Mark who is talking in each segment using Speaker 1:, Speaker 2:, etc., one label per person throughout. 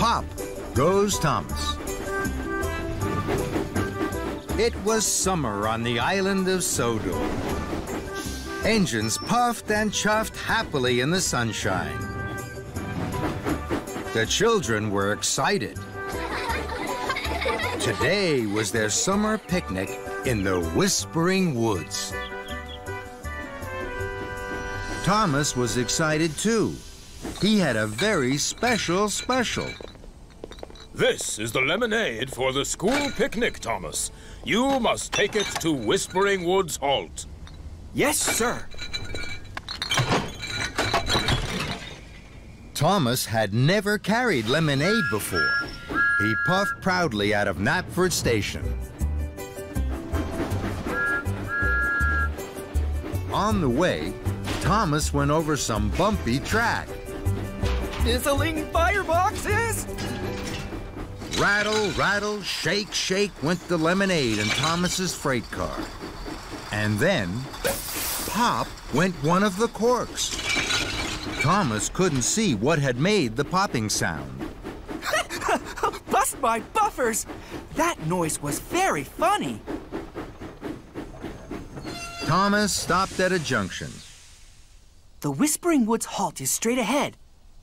Speaker 1: Pop goes Thomas. It was summer on the island of Sodor. Engines puffed and chuffed happily in the sunshine. The children were excited. Today was their summer picnic in the Whispering Woods. Thomas was excited too. He had a very special.
Speaker 2: This is the lemonade for the school picnic, Thomas. You must take it to Whispering Woods Halt.
Speaker 3: Yes, sir.
Speaker 1: Thomas had never carried lemonade before. He puffed proudly out of Knapford Station. On the way, Thomas went over some bumpy track.
Speaker 3: Sizzling fireboxes!
Speaker 1: Rattle, rattle, shake, shake went the lemonade in Thomas's freight car. And then, pop went one of the corks. Thomas couldn't see what had made the popping sound.
Speaker 3: Bust my buffers! That noise was very funny.
Speaker 1: Thomas stopped at a junction.
Speaker 3: The Whispering Woods Halt is straight ahead.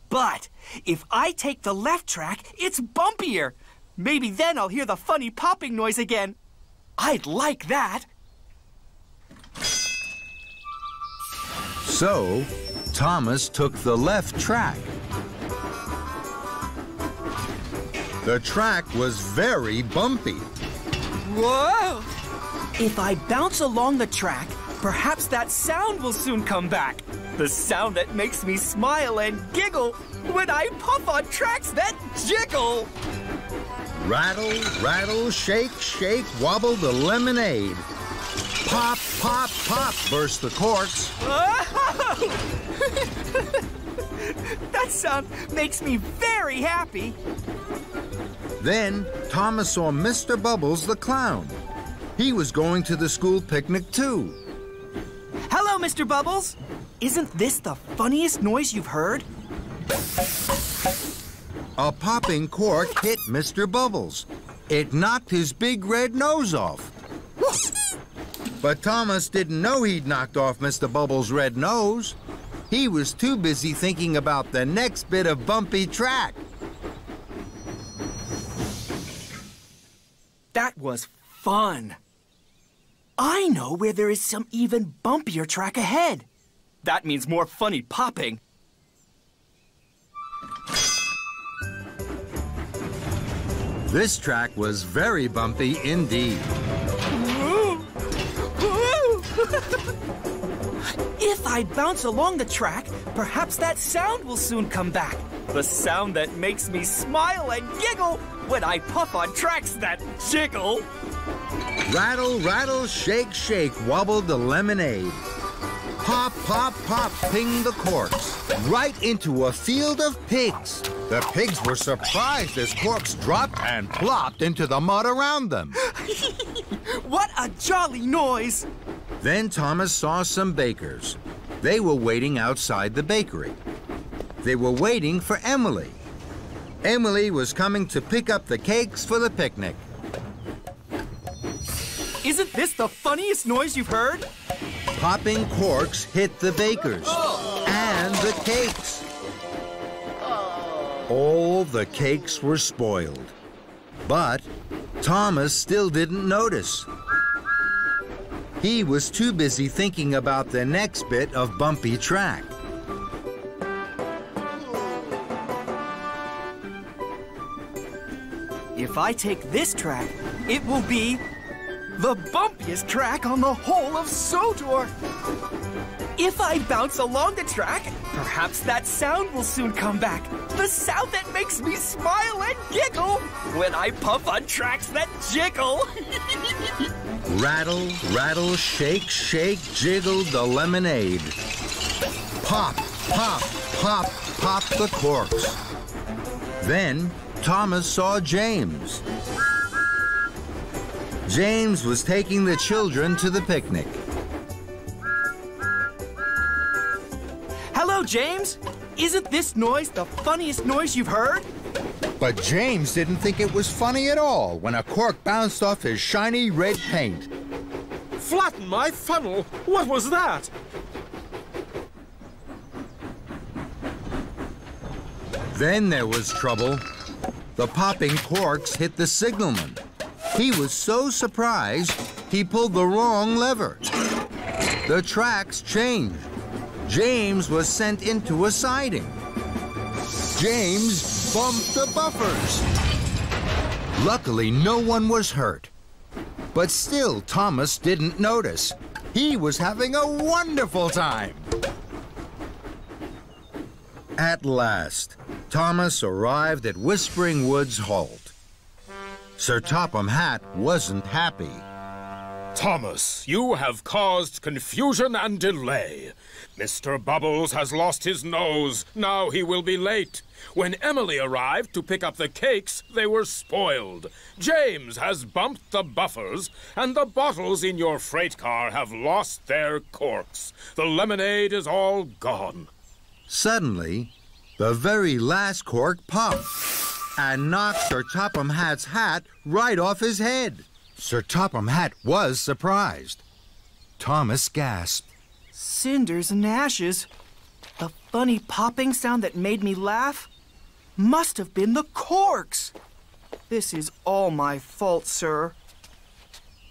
Speaker 3: But if I take the left track, it's bumpier. Maybe then I'll hear the funny popping noise again. I'd like that.
Speaker 1: So, Thomas took the left track. The track was very bumpy.
Speaker 3: Whoa! If I bounce along the track, perhaps that sound will soon come back. The sound that makes me smile and giggle when I puff on tracks that jiggle.
Speaker 1: Rattle, rattle, shake, shake, wobble the lemonade. Pop, pop, pop, burst the corks.
Speaker 3: That sound makes me very happy.
Speaker 1: Then Thomas saw Mr. Bubbles the clown. He was going to the school picnic too.
Speaker 3: Hello, Mr. Bubbles. Isn't this the funniest noise you've heard?
Speaker 1: A popping cork hit Mr. Bubbles. It knocked his big red nose off. But Thomas didn't know he'd knocked off Mr. Bubbles' red nose. He was too busy thinking about the next bit of bumpy track.
Speaker 3: That was fun. I know where there is some even bumpier track ahead. That means more funny popping.
Speaker 1: This track was very bumpy indeed.
Speaker 3: If I bounce along the track, perhaps that sound will soon come back. The sound that makes me smile and giggle when I puff on tracks that jiggle.
Speaker 1: Rattle, rattle, shake, shake, wobbled the lemonade. Pop, pop, pop, pinged the corks, right into a field of pigs. The pigs were surprised as corks dropped and plopped into the mud around them.
Speaker 3: What a jolly noise!
Speaker 1: Then Thomas saw some bakers. They were waiting outside the bakery. They were waiting for Emily. Emily was coming to pick up the cakes for the picnic.
Speaker 3: Isn't this the funniest noise you've heard?
Speaker 1: Popping corks hit the bakers and the cakes. All the cakes were spoiled. But Thomas still didn't notice. He was too busy thinking about the next bit of bumpy track.
Speaker 3: If I take this track, it will be the bumpiest track on the whole of Sodor. If I bounce along the track, perhaps that sound will soon come back. The sound that makes me smile and giggle when I puff on tracks that jiggle.
Speaker 1: Rattle, rattle, shake, shake, jiggled the lemonade. Pop, pop, pop, pop the corks. Then Thomas saw James. James was taking the children to the picnic.
Speaker 3: Hello, James. Isn't this noise the funniest noise you've heard?
Speaker 1: But James didn't think it was funny at all when a cork bounced off his shiny red paint.
Speaker 2: Flatten my funnel! What was that?
Speaker 1: Then there was trouble. The popping corks hit the signalman. He was so surprised, he pulled the wrong lever. The tracks changed. James was sent into a siding. James bumped the buffers. Luckily, no one was hurt. But still, Thomas didn't notice. He was having a wonderful time. At last, Thomas arrived at Whispering Woods Halt. Sir Topham Hatt wasn't happy.
Speaker 2: Thomas, you have caused confusion and delay. Mr. Bubbles has lost his nose. Now he will be late. When Emily arrived to pick up the cakes, they were spoiled. James has bumped the buffers, and the bottles in your freight car have lost their corks. The lemonade is all gone.
Speaker 1: Suddenly, the very last cork popped and knocked Sir Topham Hatt's hat right off his head. Sir Topham Hatt was surprised. Thomas gasped.
Speaker 3: Cinders and ashes. The funny popping sound that made me laugh must have been the corks. This is all my fault, sir.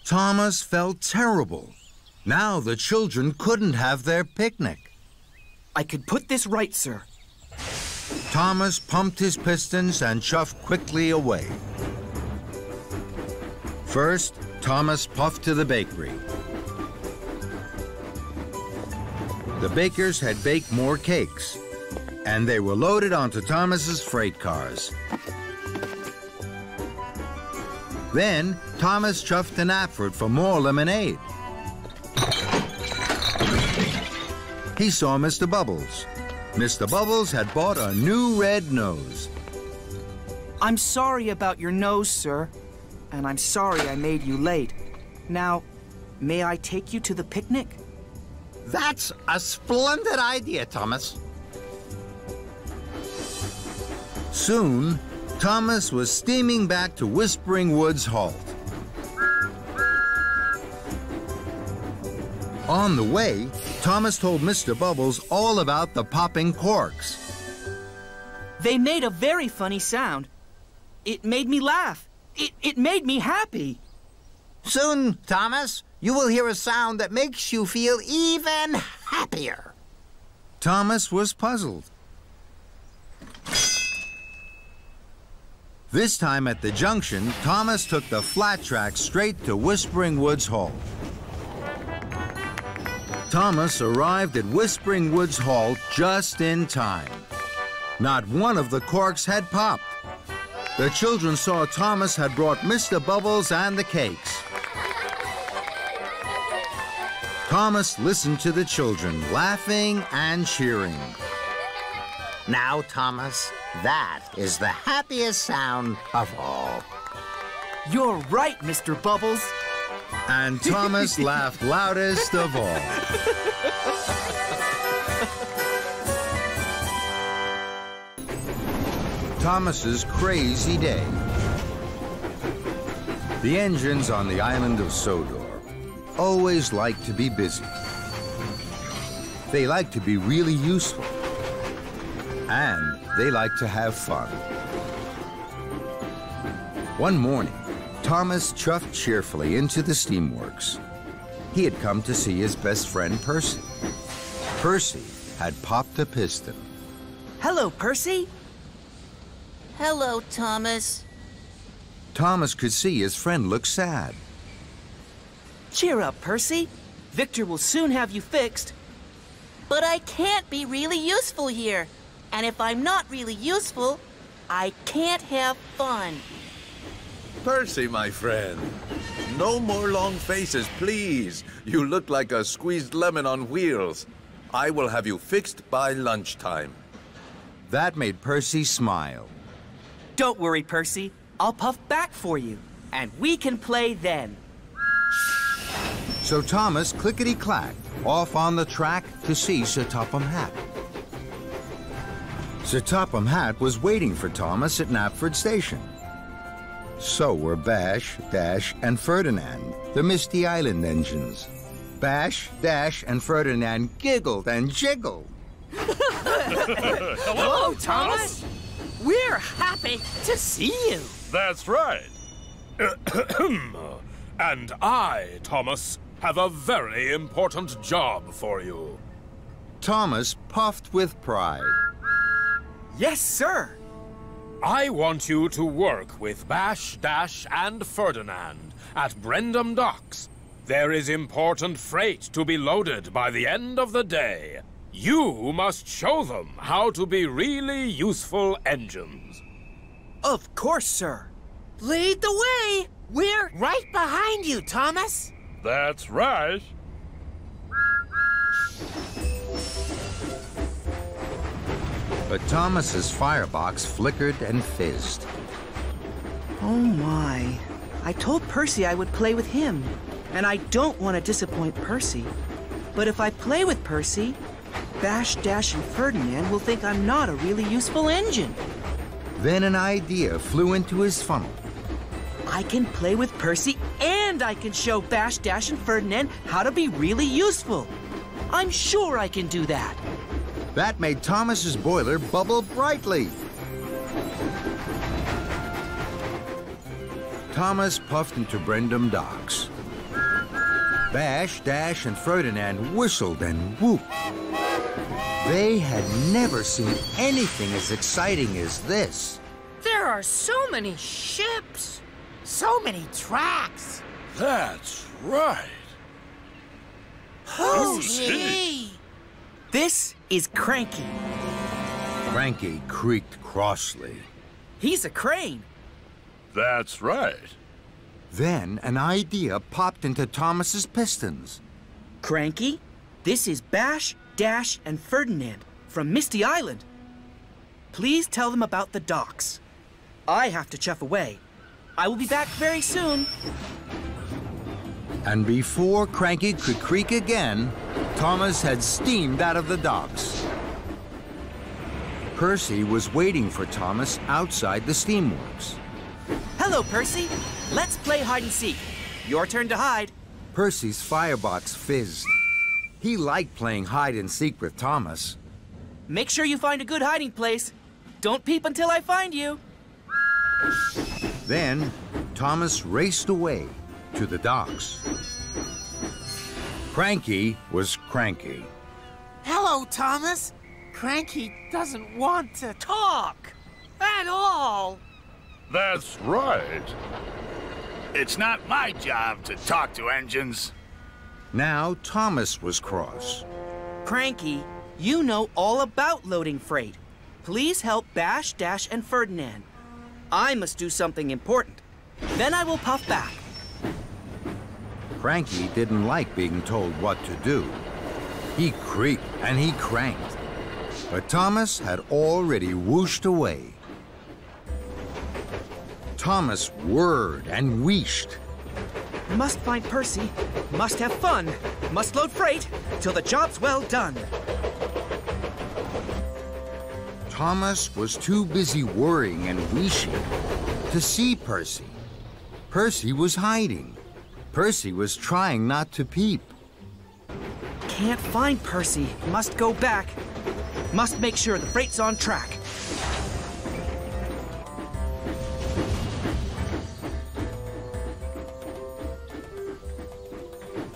Speaker 1: Thomas felt terrible. Now the children couldn't have their picnic.
Speaker 3: I could put this right, sir.
Speaker 1: Thomas pumped his pistons and chuffed quickly away. First, Thomas puffed to the bakery. The bakers had baked more cakes, and they were loaded onto Thomas's freight cars. Then, Thomas chuffed to Knapford for more lemonade. He saw Mr. Bubbles. Mr. Bubbles had bought a new red nose.
Speaker 3: I'm sorry about your nose, sir. And I'm sorry I made you late. Now, may I take you to the picnic?
Speaker 4: That's a splendid idea, Thomas.
Speaker 1: Soon, Thomas was steaming back to Whispering Woods Halt. On the way, Thomas told Mr. Bubbles all about the popping corks.
Speaker 3: They made a very funny sound. It made me laugh. It made me happy.
Speaker 4: Soon, Thomas, you will hear a sound that makes you feel even happier.
Speaker 1: Thomas was puzzled. This time at the junction, Thomas took the flat track straight to Whispering Woods Halt. Thomas arrived at Whispering Woods Halt just in time. Not one of the corks had popped. The children saw Thomas had brought Mr. Bubbles and the cakes. Thomas listened to the children, laughing and cheering.
Speaker 4: Now, Thomas, that is the happiest sound of all.
Speaker 3: You're right, Mr. Bubbles.
Speaker 1: And Thomas laughed loudest of all. Thomas's crazy day. The engines on the island of Sodor always like to be busy. They like to be really useful. And they like to have fun. One morning, Thomas chuffed cheerfully into the steamworks. He had come to see his best friend, Percy. Percy had popped a piston.
Speaker 3: Hello, Percy.
Speaker 5: Hello, Thomas.
Speaker 1: Thomas could see his friend look sad.
Speaker 3: Cheer up, Percy. Victor will soon have you fixed.
Speaker 5: But I can't be really useful here. And if I'm not really useful, I can't have fun.
Speaker 6: Percy, my friend. No more long faces, please. You look like a squeezed lemon on wheels. I will have you fixed by lunchtime.
Speaker 1: That made Percy smile.
Speaker 3: Don't worry, Percy. I'll puff back for you, and we can play then.
Speaker 1: So Thomas clickety-clacked off on the track to see Sir Topham Hatt. Sir Topham Hatt was waiting for Thomas at Knapford Station. So were Bash, Dash, and Ferdinand, the Misty Island engines. Bash, Dash, and Ferdinand giggled and jiggled.
Speaker 3: Hello, Thomas. We're happy to see you.
Speaker 2: That's right. And I, Thomas, have a very important job for you.
Speaker 1: Thomas puffed with pride.
Speaker 3: Yes, sir.
Speaker 2: I want you to work with Bash, Dash, and Ferdinand at Brendam Docks. There is important freight to be loaded by the end of the day. You must show them how to be really useful engines.
Speaker 3: Of course, sir.
Speaker 7: Lead the way. We're right behind you, Thomas.
Speaker 2: That's right.
Speaker 1: But Thomas's firebox flickered and fizzed.
Speaker 3: Oh my. I told Percy I would play with him. And I don't want to disappoint Percy. But if I play with Percy, Bash, Dash, and Ferdinand will think I'm not a really useful engine.
Speaker 1: Then an idea flew into his funnel.
Speaker 3: I can play with Percy and I can show Bash, Dash, and Ferdinand how to be really useful. I'm sure I can do that.
Speaker 1: That made Thomas's boiler bubble brightly. Thomas puffed into Brendam Docks. Bash, Dash, and Ferdinand whistled and whooped. They had never seen anything as exciting as this.
Speaker 7: There are so many ships. So many tracks.
Speaker 2: That's right.
Speaker 7: Oh, gee.
Speaker 3: This is Cranky.
Speaker 1: Cranky creaked crossly.
Speaker 3: He's a crane.
Speaker 2: That's right.
Speaker 1: Then an idea popped into Thomas's pistons.
Speaker 3: Cranky, this is Bash, Dash, and Ferdinand from Misty Island. Please tell them about the docks. I have to chuff away. I will be back very soon.
Speaker 1: And before Cranky could creak again, Thomas had steamed out of the docks. Percy was waiting for Thomas outside the steamworks.
Speaker 3: Hello, Percy. Let's play hide and seek. Your turn to hide.
Speaker 1: Percy's firebox fizzed. He liked playing hide and seek with Thomas.
Speaker 3: Make sure you find a good hiding place. Don't peep until I find you.
Speaker 1: Then Thomas raced away to the docks. Cranky was cranky.
Speaker 7: Hello, Thomas. Cranky doesn't want to talk at all.
Speaker 8: That's right. It's not my job to talk to engines.
Speaker 1: Now Thomas was cross.
Speaker 3: Cranky, you know all about loading freight. Please help Bash, Dash, and Ferdinand. I must do something important. Then I will puff back.
Speaker 1: Cranky didn't like being told what to do. He creaked and he cranked. But Thomas had already whooshed away. Thomas whirred and wheeshed.
Speaker 3: Must find Percy. Must have fun. Must load freight till the job's well done.
Speaker 1: Thomas was too busy worrying and wheeshing to see Percy. Percy was hiding. Percy was trying not to peep.
Speaker 3: Can't find Percy. Must go back. Must make sure the freight's on track.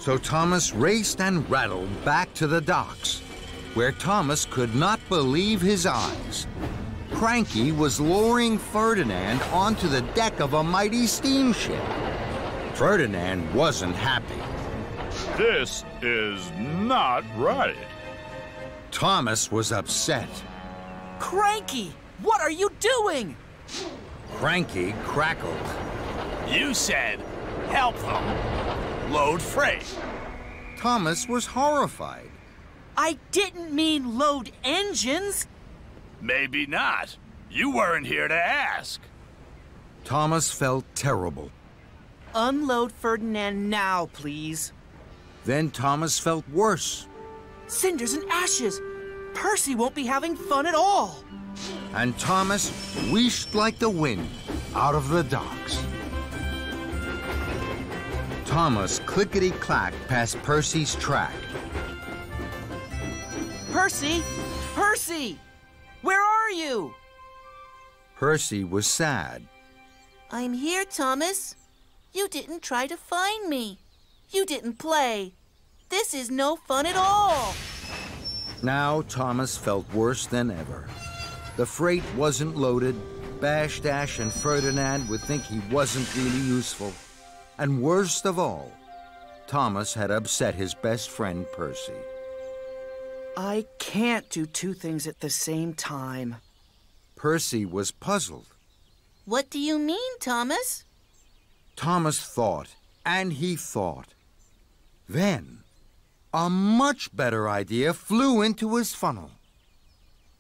Speaker 1: So Thomas raced and rattled back to the docks, where Thomas could not believe his eyes. Cranky was lowering Ferdinand onto the deck of a mighty steamship. Ferdinand wasn't happy.
Speaker 8: This is not right.
Speaker 1: Thomas was upset.
Speaker 3: Cranky, what are you doing?
Speaker 1: Cranky crackled.
Speaker 8: You said help them load freight.
Speaker 1: Thomas was horrified.
Speaker 3: I didn't mean load engines.
Speaker 8: Maybe not. You weren't here to ask.
Speaker 1: Thomas felt terrible.
Speaker 3: Unload Ferdinand now, please.
Speaker 1: Then Thomas felt worse.
Speaker 3: Cinders and ashes. Percy won't be having fun at all.
Speaker 1: And Thomas wheeshed like the wind out of the docks. Thomas clickety-clacked past Percy's track.
Speaker 3: Percy! Percy! Where are you?
Speaker 1: Percy was sad.
Speaker 5: I'm here, Thomas. You didn't try to find me. You didn't play. This is no fun at all.
Speaker 1: Now Thomas felt worse than ever. The freight wasn't loaded. Bash, Dash, and Ferdinand would think he wasn't really useful. And worst of all, Thomas had upset his best friend, Percy.
Speaker 3: I can't do two things at the same time.
Speaker 1: Percy was puzzled.
Speaker 5: What do you mean, Thomas?
Speaker 1: Thomas thought, and he thought. Then, a much better idea flew into his funnel.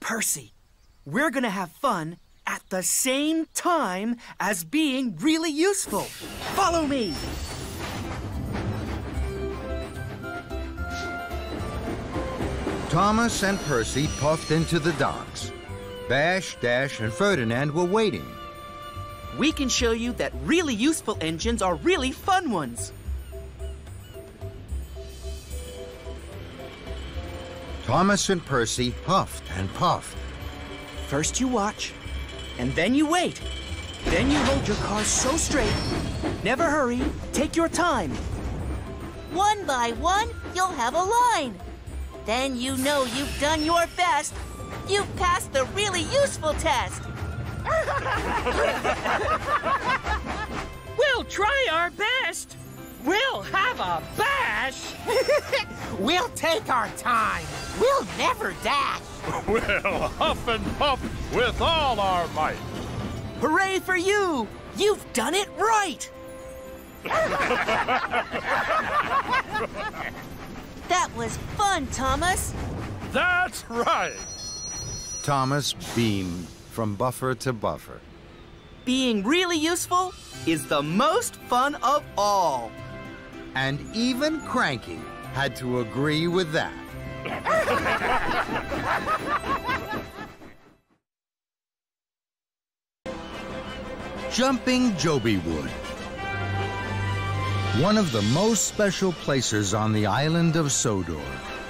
Speaker 3: Percy, we're gonna have fun at the same time as being really useful. Follow me.
Speaker 1: Thomas and Percy puffed into the docks. Bash, Dash, and Ferdinand were waiting.
Speaker 3: We can show you that really useful engines are really fun ones.
Speaker 1: Thomas and Percy puffed and puffed.
Speaker 3: First you watch, and then you wait. Then you hold your car so straight. Never hurry. Take your time.
Speaker 5: One by one, you'll have a line. Then you know you've done your best. You've passed the really useful test.
Speaker 7: We'll try our best. We'll have a bash. We'll take our time. We'll never dash.
Speaker 8: We'll huff and puff with all our might.
Speaker 3: Hooray for you! You've done it right!
Speaker 5: That was fun, Thomas.
Speaker 8: That's right.
Speaker 1: Thomas beamed from buffer to buffer.
Speaker 3: Being really useful is the most fun of all.
Speaker 1: And even Cranky had to agree with that. Jumping Joby Wood. One of the most special places on the island of Sodor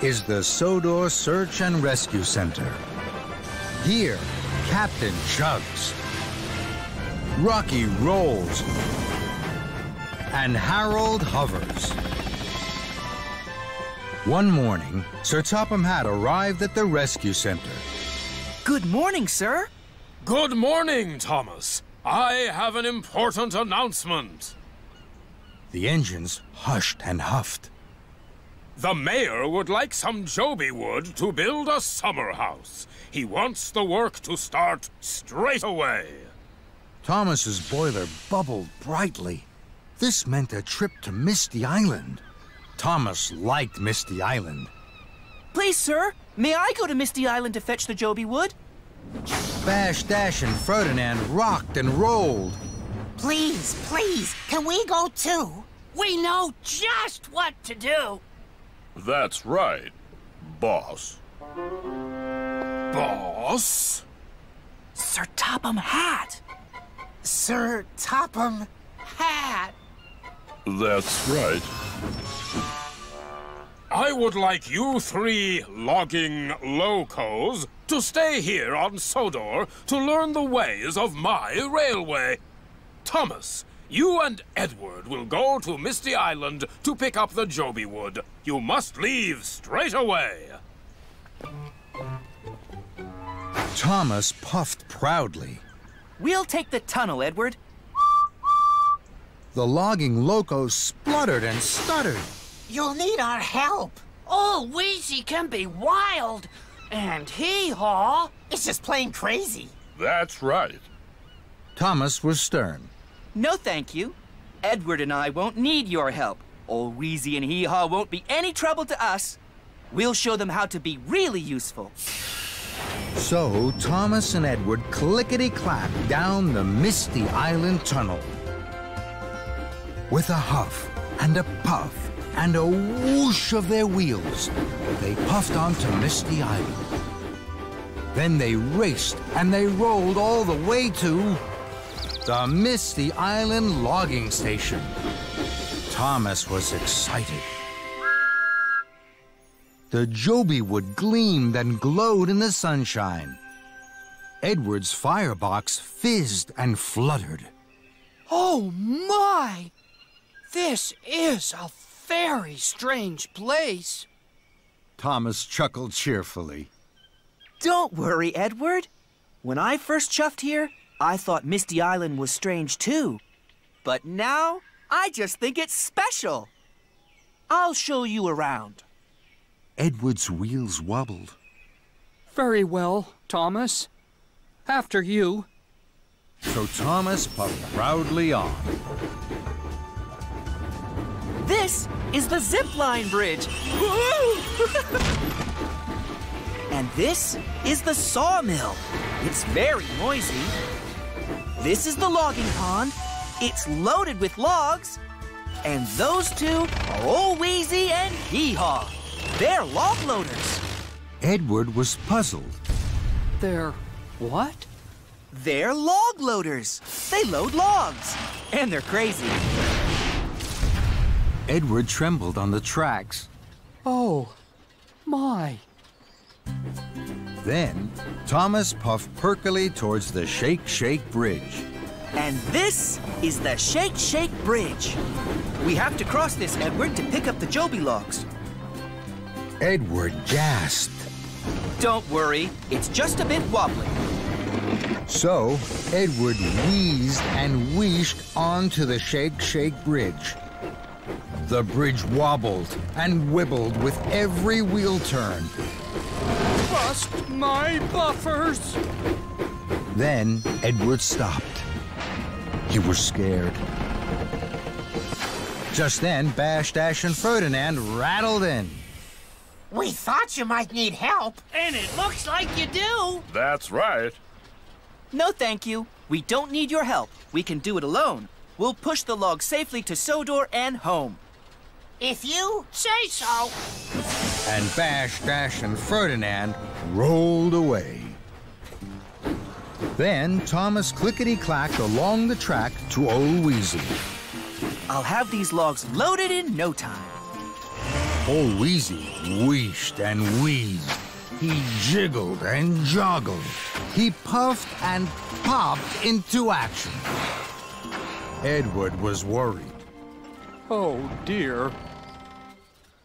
Speaker 1: is the Sodor Search and Rescue Center. Here, Captain chugs, Rocky rolls, and Harold hovers. One morning, Sir Topham Hatt arrived at the rescue center.
Speaker 3: Good morning, sir.
Speaker 2: Good morning, Thomas. I have an important announcement.
Speaker 1: The engines hushed and huffed.
Speaker 2: The mayor would like some Joby wood to build a summer house. He wants the work to start straight away.
Speaker 1: Thomas's boiler bubbled brightly. This meant a trip to Misty Island. Thomas liked Misty Island.
Speaker 3: Please, sir, may I go to Misty Island to fetch the Joby wood?
Speaker 1: Bash, Dash, and Ferdinand rocked and rolled.
Speaker 7: Please, please, can we go too? We know just what to do.
Speaker 8: That's right, boss.
Speaker 2: Boss?
Speaker 3: Sir Topham Hatt.
Speaker 7: Sir Topham Hatt.
Speaker 8: That's right.
Speaker 2: I would like you three logging locos to stay here on Sodor to learn the ways of my railway. Thomas, you and Edward will go to Misty Island to pick up the Joby wood. You must leave straight away.
Speaker 1: Thomas puffed proudly.
Speaker 3: We'll take the tunnel, Edward.
Speaker 1: The logging locos spluttered and stuttered.
Speaker 7: You'll need our help. Oh, Wheezy can be wild. And Hee-Haw is just plain crazy.
Speaker 8: That's right.
Speaker 1: Thomas was stern.
Speaker 3: No, thank you. Edward and I won't need your help. Old Wheezy and Hee-Haw won't be any trouble to us. We'll show them how to be really useful.
Speaker 1: So Thomas and Edward clickety-clacked down the Misty Island tunnel. With a huff and a puff and a whoosh of their wheels, they puffed onto Misty Island. Then they raced and they rolled all the way to the Misty Island logging station. Thomas was excited. The Joby wood gleamed and glowed in the sunshine. Edward's firebox fizzed and fluttered.
Speaker 3: Oh my! This is a very strange place.
Speaker 1: Thomas chuckled cheerfully.
Speaker 3: Don't worry, Edward. When I first chuffed here, I thought Misty Island was strange too. But now, I just think it's special. I'll show you around.
Speaker 1: Edward's wheels wobbled.
Speaker 9: Very well, Thomas. After you.
Speaker 1: So Thomas puffed proudly on.
Speaker 3: This is the zipline bridge. And this is the sawmill. It's very noisy. This is the logging pond. It's loaded with logs. And those two are Old Wheezy and Hee-Haw. They're log loaders.
Speaker 1: Edward was puzzled.
Speaker 9: They're what?
Speaker 3: They're log loaders. They load logs. And they're crazy.
Speaker 1: Edward trembled on the tracks.
Speaker 9: Oh, my.
Speaker 1: Then Thomas puffed perkily towards the Shake Shake Bridge.
Speaker 3: And this is the Shake Shake Bridge. We have to cross this, Edward, to pick up the Joby logs.
Speaker 1: Edward gasped.
Speaker 3: Don't worry, it's just a bit wobbly.
Speaker 1: So Edward wheezed and wheeshed onto the Shake Shake Bridge. The bridge wobbled and wibbled with every wheel turn.
Speaker 9: Bust my buffers!
Speaker 1: Then Edward stopped. He was scared. Just then, Bash, Dash, and Ferdinand rattled in.
Speaker 7: We thought you might need help, and it looks like you do.
Speaker 8: That's right.
Speaker 3: No, thank you. We don't need your help. We can do it alone. We'll push the log safely to Sodor and home.
Speaker 7: If you say so.
Speaker 1: And Bash, Dash, and Ferdinand rolled away. Then Thomas clickety-clacked along the track to Old Wheezy.
Speaker 3: I'll have these logs loaded in no time.
Speaker 1: Old Wheezy wheeshed and wheezed. He jiggled and joggled. He puffed and popped into action. Edward was worried.
Speaker 9: Oh, dear.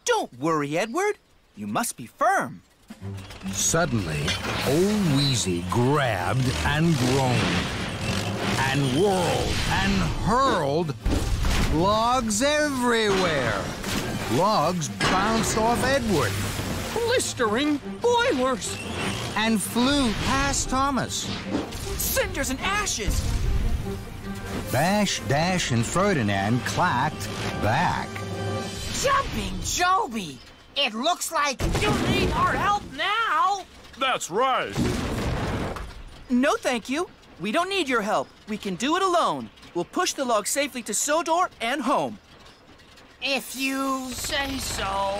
Speaker 3: Don't worry, Edward. You must be firm.
Speaker 1: Suddenly, Old Wheezy grabbed and groaned and whirled and hurled logs everywhere. Logs bounced off Edward
Speaker 9: Blistering boilers!
Speaker 1: and flew past Thomas.
Speaker 3: Cinders and ashes.
Speaker 1: Bash, Dash, and Ferdinand clacked back.
Speaker 7: Jumping Joby! It looks like you need our help now!
Speaker 8: That's right.
Speaker 3: No, thank you. We don't need your help. We can do it alone. We'll push the log safely to Sodor and home.
Speaker 7: If you say so.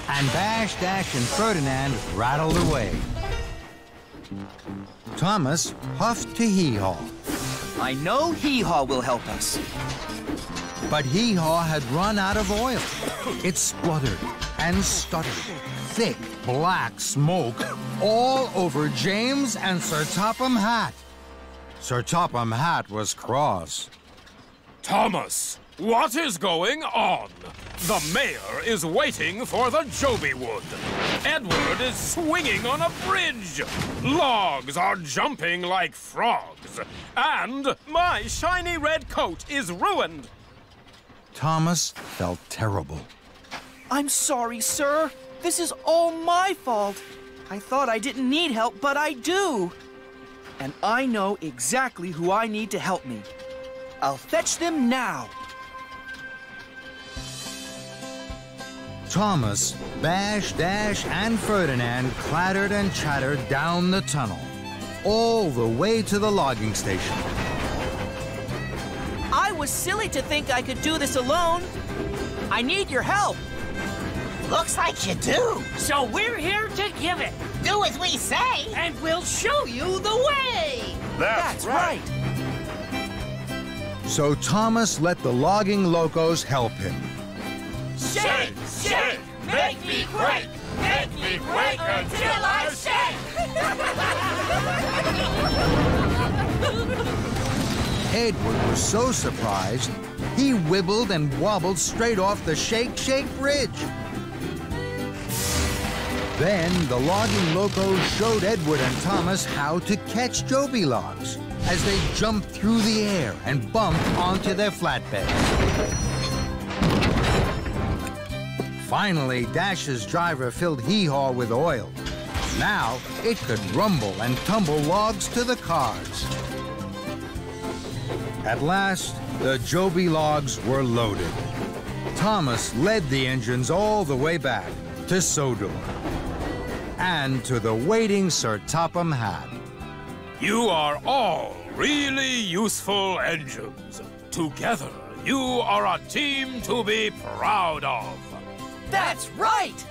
Speaker 1: And Bash, Dash, and Ferdinand rattled away. Thomas huffed to Hee-Haw.
Speaker 3: I know Hee-Haw will help us.
Speaker 1: But Hee-Haw had run out of oil. It spluttered and stuttered. Thick, black smoke all over James and Sir Topham Hatt. Sir Topham Hatt was cross.
Speaker 2: Thomas, what is going on? The mayor is waiting for the Joby wood. Edward is swinging on a bridge. Logs are jumping like frogs. And my shiny red coat is ruined.
Speaker 1: Thomas felt terrible.
Speaker 3: I'm sorry, sir. This is all my fault. I thought I didn't need help, but I do. And I know exactly who I need to help me. I'll fetch them now.
Speaker 1: Thomas, Bash, Dash, and Ferdinand clattered and chattered down the tunnel, all the way to the logging station.
Speaker 3: I was silly to think I could do this alone. I need your help.
Speaker 7: Looks like you do. So we're here to give it. do as we say, and we'll show you the way.
Speaker 6: That's right.
Speaker 1: So Thomas let the logging locos help him.
Speaker 7: Shake, shake, make me quake. Make me quake until I shake.
Speaker 1: Edward was so surprised, he wibbled and wobbled straight off the Shake Shake Bridge. Then the logging locos showed Edward and Thomas how to catch Joby logs as they jumped through the air and bumped onto their flatbeds. Finally, Dash's driver filled Hee-Haw with oil. Now it could rumble and tumble logs to the cars. At last, the Joby logs were loaded. Thomas led the engines all the way back to Sodor and to the waiting Sir Topham Hatt.
Speaker 2: You are all really useful engines. Together, you are a team to be proud of.
Speaker 3: That's right!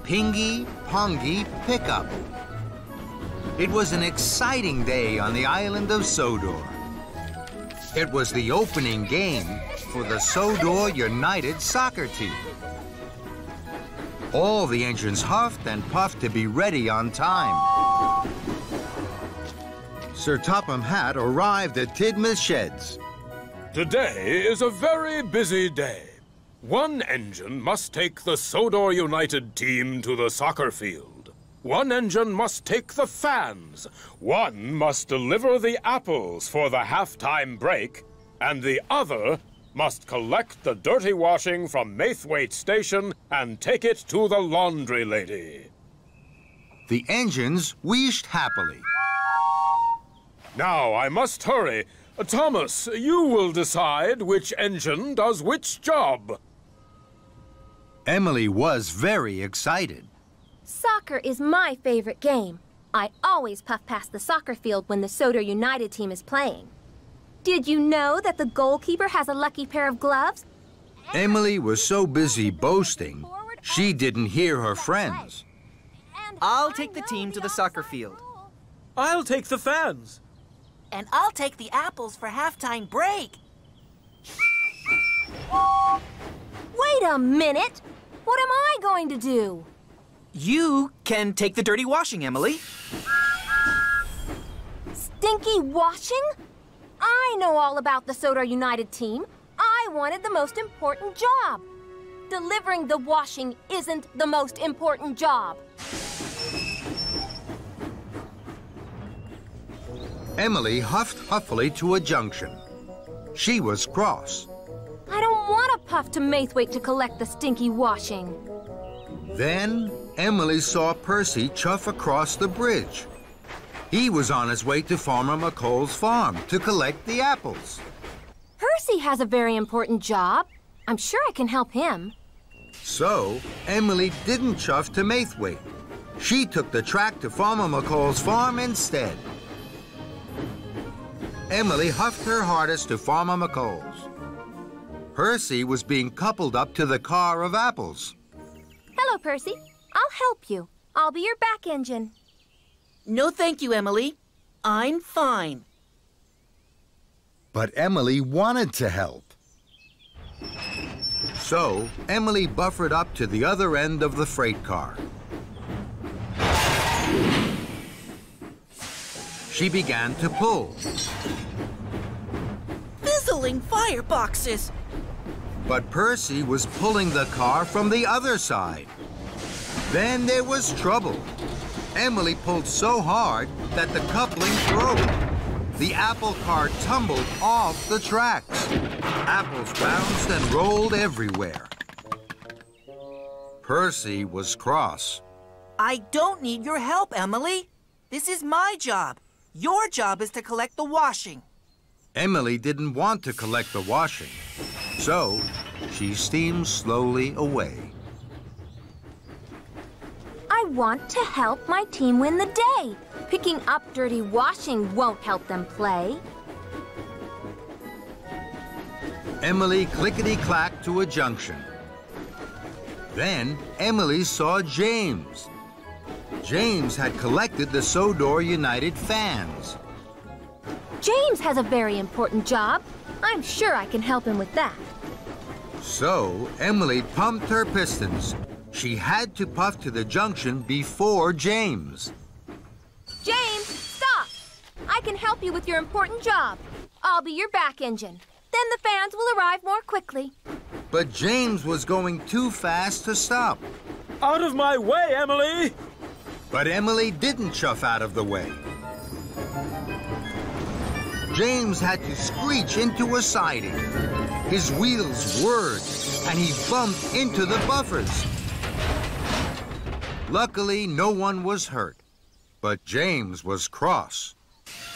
Speaker 1: Pingy Pongy Pickup. It was an exciting day on the island of Sodor. It was the opening game for the Sodor United soccer team. All the engines huffed and puffed to be ready on time. Sir Topham Hatt arrived at Tidmouth Sheds.
Speaker 2: Today is a very busy day. One engine must take the Sodor United team to the soccer field. One engine must take the fans. One must deliver the apples for the halftime break. And the other must collect the dirty washing from Maithwaite Station and take it to the laundry lady.
Speaker 1: The engines wheezed happily.
Speaker 2: Now I must hurry. Thomas, you will decide which engine does which job.
Speaker 1: Emily was very excited.
Speaker 10: Soccer is my favorite game. I always puff past the soccer field when the Sodor United team is playing. Did you know that the goalkeeper has a lucky pair of gloves?
Speaker 1: Emily was so busy boasting, she didn't hear her friends.
Speaker 3: I'll take the team to the soccer field.
Speaker 2: I'll take the fans.
Speaker 5: And I'll take the apples for halftime break.
Speaker 10: Wait a minute! What am I going to do?
Speaker 3: You can take the dirty washing, Emily.
Speaker 10: Stinky washing? I know all about the Sodor United team. I wanted the most important job. Delivering the washing isn't the most important job.
Speaker 1: Emily huffed huffily to a junction. She was cross.
Speaker 10: I don't want to puff to Maithwaite to collect the stinky washing.
Speaker 1: Then Emily saw Percy chuff across the bridge. He was on his way to Farmer McColl's farm to collect the apples.
Speaker 10: Percy has a very important job. I'm sure I can help him.
Speaker 1: So Emily didn't chuff to Maithwaite. She took the track to Farmer McColl's farm instead. Emily huffed her hardest to Farmer McColl's. Percy was being coupled up to the car of apples.
Speaker 10: Hello, Percy. I'll help you. I'll be your back engine.
Speaker 5: No, thank you, Emily. I'm fine.
Speaker 1: But Emily wanted to help. So Emily buffered up to the other end of the freight car. She began to pull.
Speaker 5: Fizzling fireboxes.
Speaker 1: But Percy was pulling the car from the other side. Then there was trouble. Emily pulled so hard that the coupling broke. The apple cart tumbled off the tracks. Apples bounced and rolled everywhere. Percy was cross.
Speaker 5: I don't need your help, Emily. This is my job. Your job is to collect the washing.
Speaker 1: Emily didn't want to collect the washing, so she steamed slowly away.
Speaker 10: I want to help my team win the day. Picking up dirty washing won't help them play.
Speaker 1: Emily clickety-clacked to a junction. Then Emily saw James. James had collected the Sodor United fans.
Speaker 10: James has a very important job. I'm sure I can help him with that.
Speaker 1: So Emily pumped her pistons. She had to puff to the junction before James.
Speaker 10: James, stop! I can help you with your important job. I'll be your back engine. Then the fans will arrive more quickly.
Speaker 1: But James was going too fast to stop.
Speaker 2: Out of my way, Emily!
Speaker 1: But Emily didn't chuff out of the way. James had to screech into a siding. His wheels whirred, and he bumped into the buffers. Luckily, no one was hurt, but James was cross.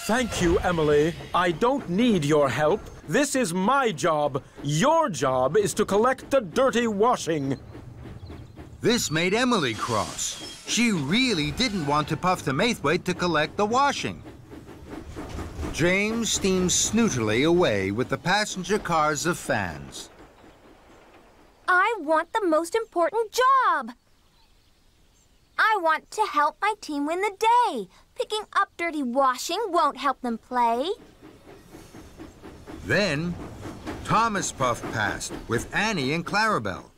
Speaker 2: Thank you, Emily. I don't need your help. This is my job. Your job is to collect the dirty washing.
Speaker 1: This made Emily cross. She really didn't want to puff to Maithwaite to collect the washing. James steamed snootily away with the passenger cars of fans.
Speaker 10: I want the most important job. I want to help my team win the day. Picking up dirty washing won't help them play.
Speaker 1: Then, Thomas puffed past with Annie and Clarabelle.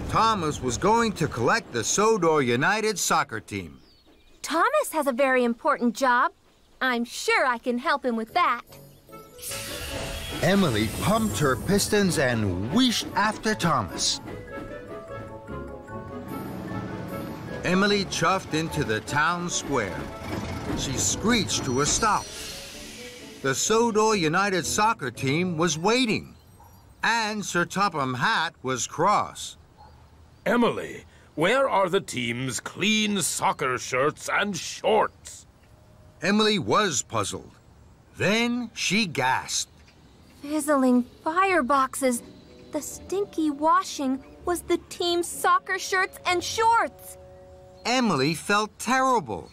Speaker 1: Thomas was going to collect the Sodor United soccer team.
Speaker 10: Thomas has a very important job. I'm sure I can help him with that.
Speaker 1: Emily pumped her pistons and wheeshed after Thomas. Emily chuffed into the town square. She screeched to a stop. The Sodor United soccer team was waiting, and Sir Topham Hatt was cross.
Speaker 2: Emily, where are the team's clean soccer shirts and shorts?
Speaker 1: Emily was puzzled. Then she gasped.
Speaker 10: Fizzling fireboxes. The stinky washing was the team's soccer shirts and shorts.
Speaker 1: Emily felt terrible.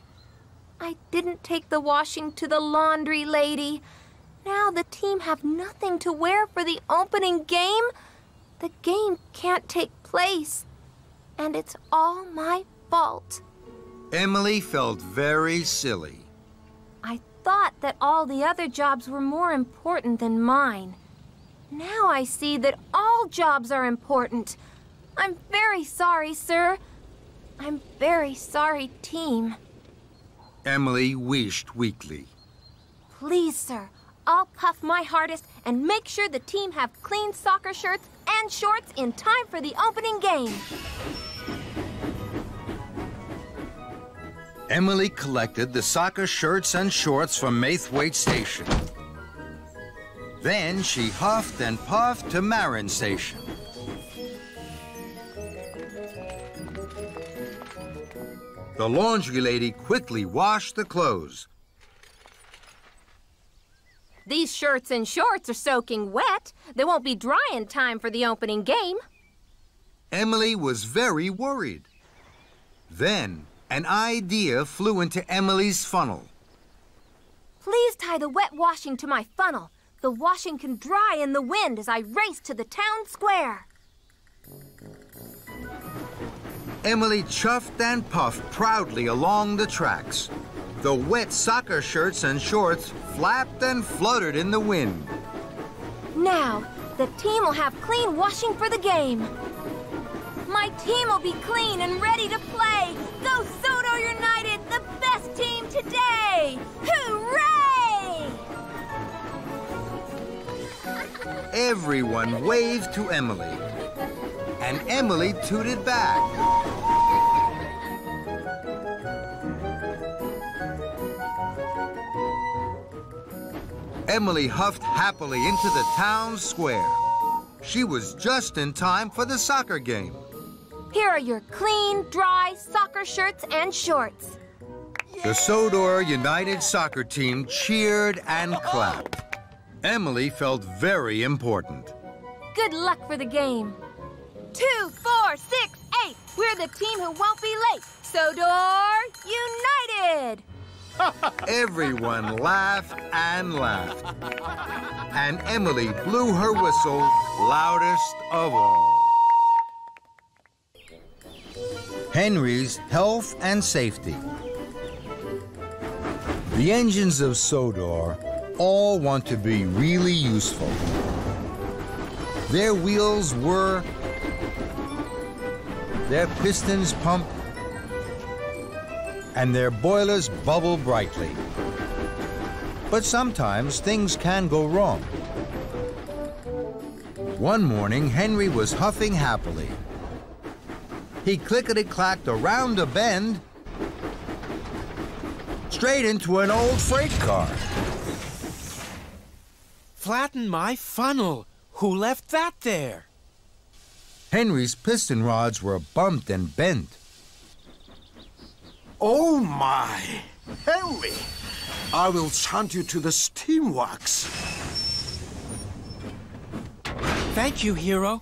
Speaker 10: I didn't take the washing to the laundry lady. Now the team have nothing to wear for the opening game. The game can't take place. And it's all my fault.
Speaker 1: Emily felt very silly.
Speaker 10: I thought that all the other jobs were more important than mine. Now I see that all jobs are important. I'm very sorry, sir. I'm very sorry, team.
Speaker 1: Emily wheezed weakly.
Speaker 10: Please, sir, I'll puff my hardest and make sure the team have clean soccer shirts and shorts in time for the opening game.
Speaker 1: Emily collected the soccer shirts and shorts from Maithwaite Station. Then she huffed and puffed to Marin Station. The laundry lady quickly washed the clothes.
Speaker 10: These shirts and shorts are soaking wet. They won't be dry in time for the opening game.
Speaker 1: Emily was very worried. Then an idea flew into Emily's funnel.
Speaker 10: Please tie the wet washing to my funnel. The washing can dry in the wind as I race to the town square.
Speaker 1: Emily chuffed and puffed proudly along the tracks. The wet soccer shirts and shorts flapped and fluttered in the wind.
Speaker 10: Now, the team will have clean washing for the game. My team will be clean and ready to play. Go Sodor United, the best team today! Hooray!
Speaker 1: Everyone waved to Emily, and Emily tooted back. Emily huffed happily into the town square. She was just in time for the soccer game.
Speaker 10: Here are your clean, dry soccer shirts and shorts.
Speaker 1: The Sodor United soccer team cheered and clapped. Emily felt very important.
Speaker 10: Good luck for the game. 2, 4, 6, 8. We're the team who won't be late. Sodor United!
Speaker 1: Everyone laughed and laughed. And Emily blew her whistle loudest of all. Henry's health and safety. The engines of Sodor all want to be really useful. Their wheels whir, their pistons pump, and their boilers bubble brightly. But sometimes things can go wrong. One morning, Henry was huffing happily. He clickety-clacked around a bend, straight into an old freight car.
Speaker 7: Flatten my funnel. Who left that there?
Speaker 1: Henry's piston rods were bumped and bent.
Speaker 11: Oh, my! Henry! I will shunt you to the steamworks.
Speaker 7: Thank you, Hero.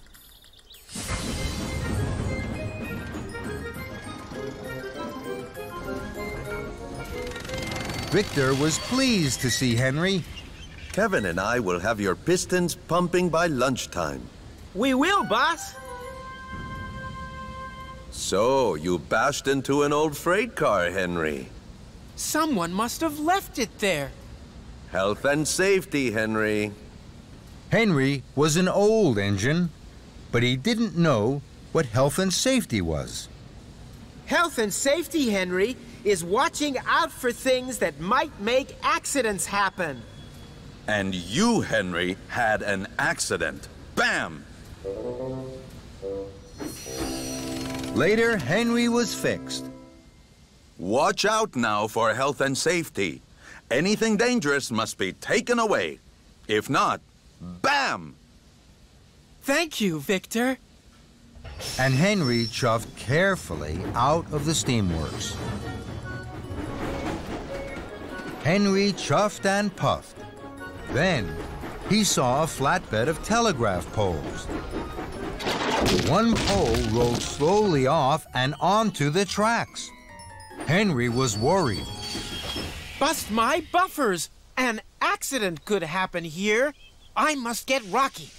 Speaker 1: Victor was pleased to see Henry.
Speaker 6: Kevin and I will have your pistons pumping by lunchtime.
Speaker 7: We will, boss.
Speaker 6: So, you bashed into an old freight car, Henry.
Speaker 7: Someone must have left it there.
Speaker 6: Health and safety, Henry.
Speaker 1: Henry was an old engine, but he didn't know what health and safety was.
Speaker 7: Health and safety, Henry, is watching out for things that might make accidents happen.
Speaker 6: And you, Henry, had an accident. Bam!
Speaker 1: Later, Henry was fixed.
Speaker 6: Watch out now for health and safety. Anything dangerous must be taken away. If not, bam!
Speaker 7: Thank you, Victor.
Speaker 1: And Henry chuffed carefully out of the steamworks. Henry chuffed and puffed. Then he saw a flatbed of telegraph poles. One pole rolled slowly off and onto the tracks. Henry was worried.
Speaker 7: Bust my buffers! An accident could happen here. I must get Rocky.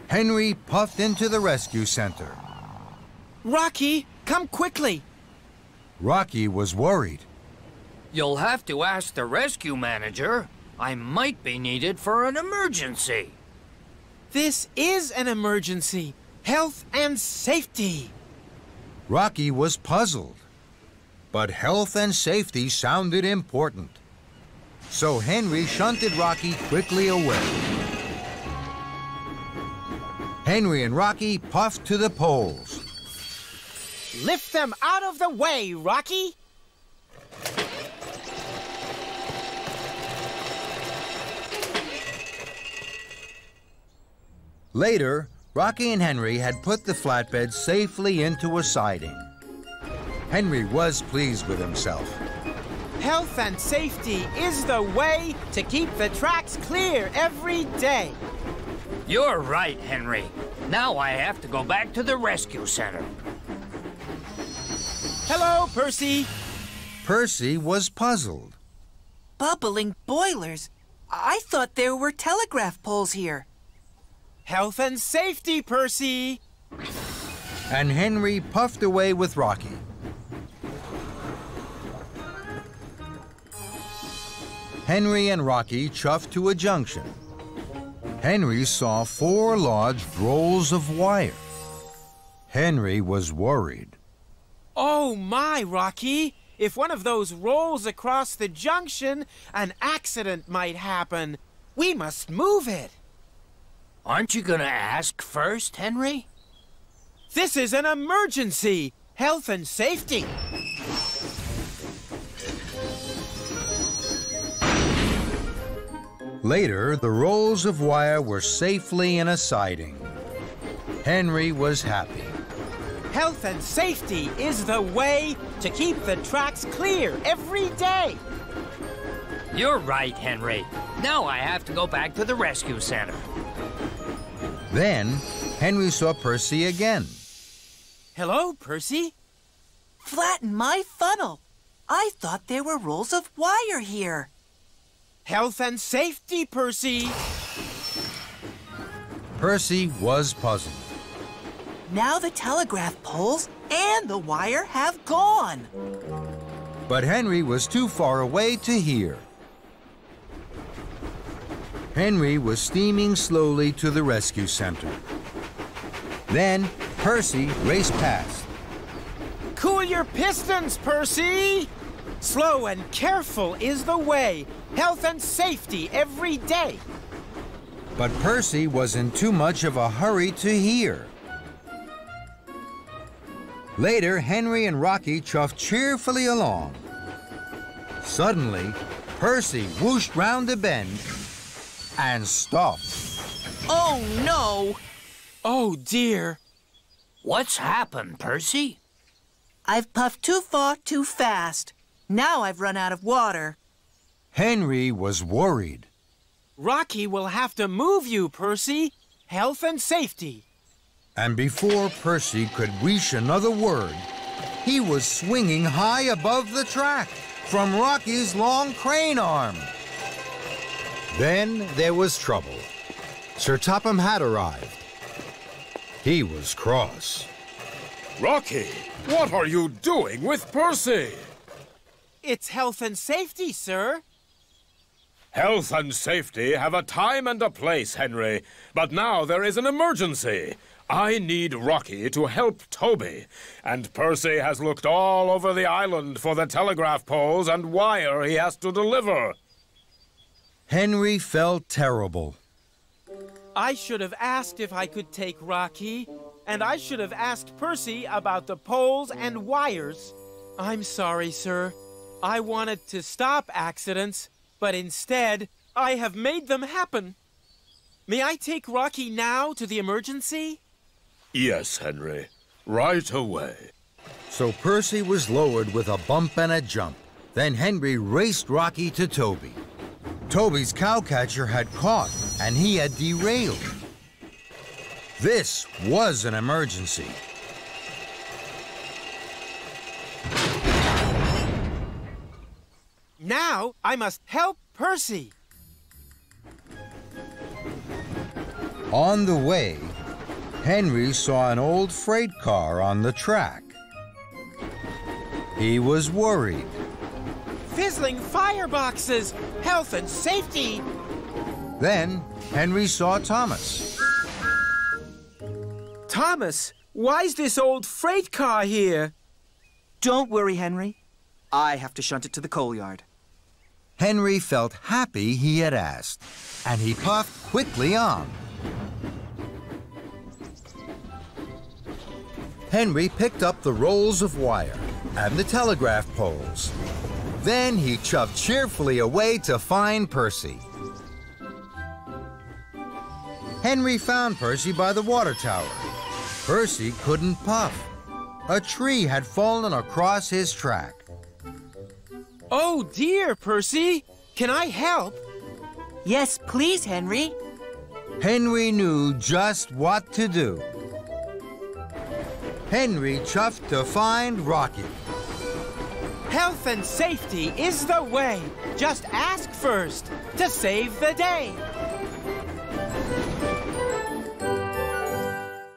Speaker 1: Henry puffed into the rescue center.
Speaker 7: Rocky, come quickly.
Speaker 1: Rocky was worried.
Speaker 12: You'll have to ask the rescue manager. I might be needed for an emergency.
Speaker 7: This is an emergency. Health and safety.
Speaker 1: Rocky was puzzled. But health and safety sounded important. So Henry shunted Rocky quickly away. Henry and Rocky puffed to the poles.
Speaker 7: Lift them out of the way, Rocky.
Speaker 1: Later, Rocky and Henry had put the flatbed safely into a siding. Henry was pleased with himself.
Speaker 7: Health and safety is the way to keep the tracks clear every day.
Speaker 12: You're right, Henry. Now I have to go back to the rescue center.
Speaker 7: Hello, Percy.
Speaker 1: Percy was puzzled.
Speaker 3: Bubbling boilers? I thought there were telegraph poles here.
Speaker 7: Health and safety, Percy.
Speaker 1: And Henry puffed away with Rocky. Henry and Rocky chuffed to a junction. Henry saw 4 large rolls of wire. Henry was worried.
Speaker 7: Oh my, Rocky! If one of those rolls across the junction, an accident might happen. We must move it.
Speaker 12: Aren't you gonna ask first, Henry?
Speaker 7: This is an emergency! Health and safety!
Speaker 1: Later, the rolls of wire were safely in a siding. Henry was happy.
Speaker 7: Health and safety is the way to keep the tracks clear every day.
Speaker 12: You're right, Henry. Now I have to go back to the rescue center.
Speaker 1: Then, Henry saw Percy again.
Speaker 7: Hello, Percy.
Speaker 3: Flatten my funnel. I thought there were rolls of wire here.
Speaker 7: Health and safety, Percy.
Speaker 1: Percy was puzzled.
Speaker 3: Now the telegraph poles and the wire have gone.
Speaker 1: But Henry was too far away to hear. Henry was steaming slowly to the rescue center. Then Percy raced past.
Speaker 7: Cool your pistons, Percy! Slow and careful is the way. Health and safety every day.
Speaker 1: But Percy was in too much of a hurry to hear. Later, Henry and Rocky chuffed cheerfully along. Suddenly, Percy whooshed round a bend and stopped.
Speaker 3: Oh, no!
Speaker 7: Oh, dear.
Speaker 12: What's happened, Percy?
Speaker 3: I've puffed too far too fast. Now I've run out of water.
Speaker 1: Henry was worried.
Speaker 7: Rocky will have to move you, Percy. Health and safety.
Speaker 1: And before Percy could wheesh another word, he was swinging high above the track from Rocky's long crane arm. Then there was trouble. Sir Topham had arrived. He was cross.
Speaker 2: Rocky, what are you doing with Percy?
Speaker 7: It's health and safety, sir.
Speaker 2: Health and safety have a time and a place, Henry. But now there is an emergency. I need Rocky to help Toby. And Percy has looked all over the island for the telegraph poles and wire he has to deliver.
Speaker 1: Henry felt terrible.
Speaker 7: I should have asked if I could take Rocky, and I should have asked Percy about the poles and wires. I'm sorry, sir. I wanted to stop accidents, but instead, I have made them happen. May I take Rocky now to the emergency?
Speaker 2: Yes, Henry. Right away.
Speaker 1: So Percy was lowered with a bump and a jump. Then Henry raced Rocky to Toby. Toby's cowcatcher had caught, and he had derailed. This was an emergency.
Speaker 7: Now I must help Percy.
Speaker 1: On the way, Henry saw an old freight car on the track. He was worried.
Speaker 7: Fizzling fireboxes! Health and safety!
Speaker 1: Then Henry saw Thomas.
Speaker 7: Thomas, why's this old freight car here?
Speaker 3: Don't worry, Henry. I have to shunt it to the coal yard.
Speaker 1: Henry felt happy he had asked, and he puffed quickly on. Henry picked up the rolls of wire and the telegraph poles. Then he chuffed cheerfully away to find Percy. Henry found Percy by the water tower. Percy couldn't puff. A tree had fallen across his track.
Speaker 7: Oh dear, Percy! Can I help?
Speaker 3: Yes, please, Henry.
Speaker 1: Henry knew just what to do. Henry chuffed to find Rocky.
Speaker 7: Health and safety is the way. Just ask first to save the day.